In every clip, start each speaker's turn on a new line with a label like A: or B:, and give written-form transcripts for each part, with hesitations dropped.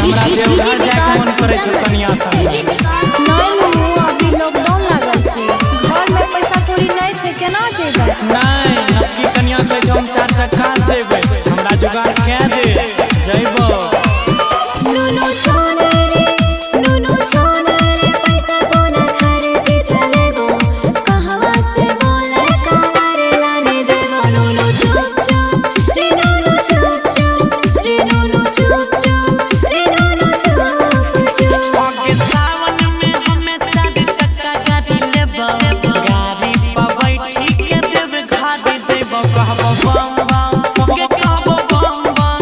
A: हमरा देवघर जाए के मन करे छ कनिया संग।
B: नहीं नु अभी लॉकडाउन लागल छै, घर में पैसा कौड़ी नहीं छै, केना जेबै?
A: नहीं नक्की कनिया कह छ हम 4 चक्का से जेबै, हमरा जुगाड़ के दे जइबो।
B: नुनु छोड़ रे नुनु छोड़ रे पैसा कोना खर्चे चलेबो, कहवा से बोले कावर लाने देबो। नुनु चुप चुप रे नुनु चुप चुप रे नुनु चुप चुप रे नुनु चुप चुप।
A: आगे सावन में हमें 4 चक्का गाड़ी लेबो, गाड़ी पर बैठी के देव घाट जइबो। कहबो बम बम के कहबो बम बम,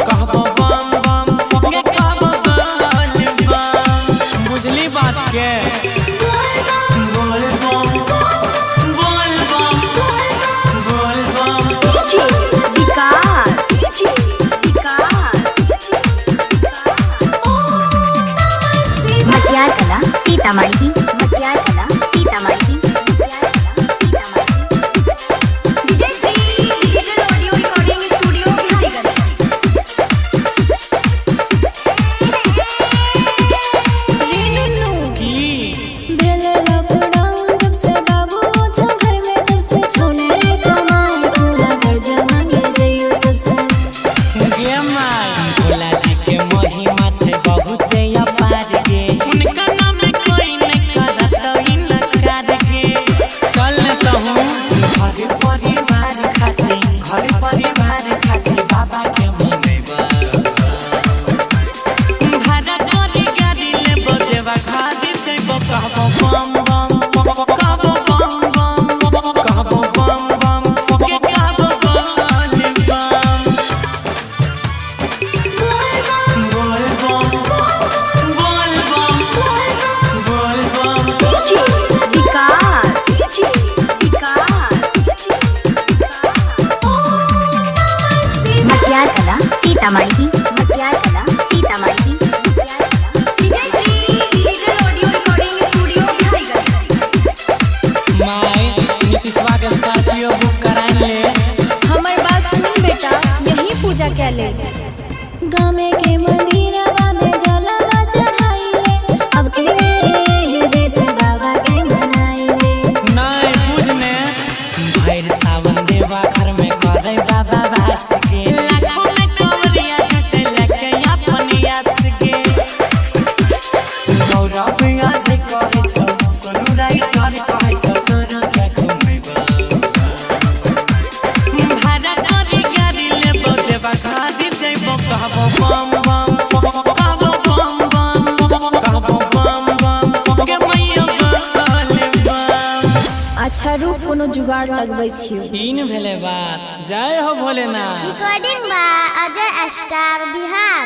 A: कहबो बम बम के कहबो बम बम। बुझली बात के? बोल बम बोल बम बोल बम।
B: डीजे विकास डीजे विकास
C: मटियार Kala Sitamarhi Matiyar Kala Sitamarhi
B: DJ Shri digital audio recording studio Bihariganj. रे नुनु
A: की
B: भेले लॉकडाउन जब से बाबू जो घर में तब से छोने रे कमाई पूरा कर्जा मांगे जइयो सबसे।
A: गे माय भोला जी के महिमा छै बहुत अपार गे, उनका नाम कोई नहीं करत इनकार गे। चल कहूँ घर परिवार खातिर बाबा के मनैबा, भाड़ा करी गाड़ी लेबो देवा घर जइबो। कहबो बम बम कहबो बम बम कहबो बम बम के कहबो बम बम। बोल बम बोल बम बोल बम।
B: डीजे विकास डीजे विकास
C: मटियार Kala Sitamarhi Matiyar Kala Sitamarhi
B: DJ Shri digital audio recording studio Biharigunj.
A: माय नीतीशवा के स्कॉर्पियो बुक कराइन ले।
B: हमर बात सुन बेटा, यही पूजा के ले गामे के मंदिरवा में जलवा चढ़ाइले, अब के मेरे ये जैसे बाबा के मनाइले।
A: नहीं बुझने भैर सावन देवा घर में करे बाबा वास के, लाखों में कवरिया झटे लेके अपन यास के। गौरव आज कहे छ सोनू राइटर कहे छ तोरो क्या घुमेबा, भाड़ा करी गाड़ी लेबो देवा घर जइबो। कहबो बम बम कहबो बम बम कहबो बम बम के मैया बोल बम।
B: अच्छा रुक कोनो जुगाड़ लगबै छियो।
A: तीन भेले बात। जय हो Bholenath.
D: Recording by Ajay star Bihar.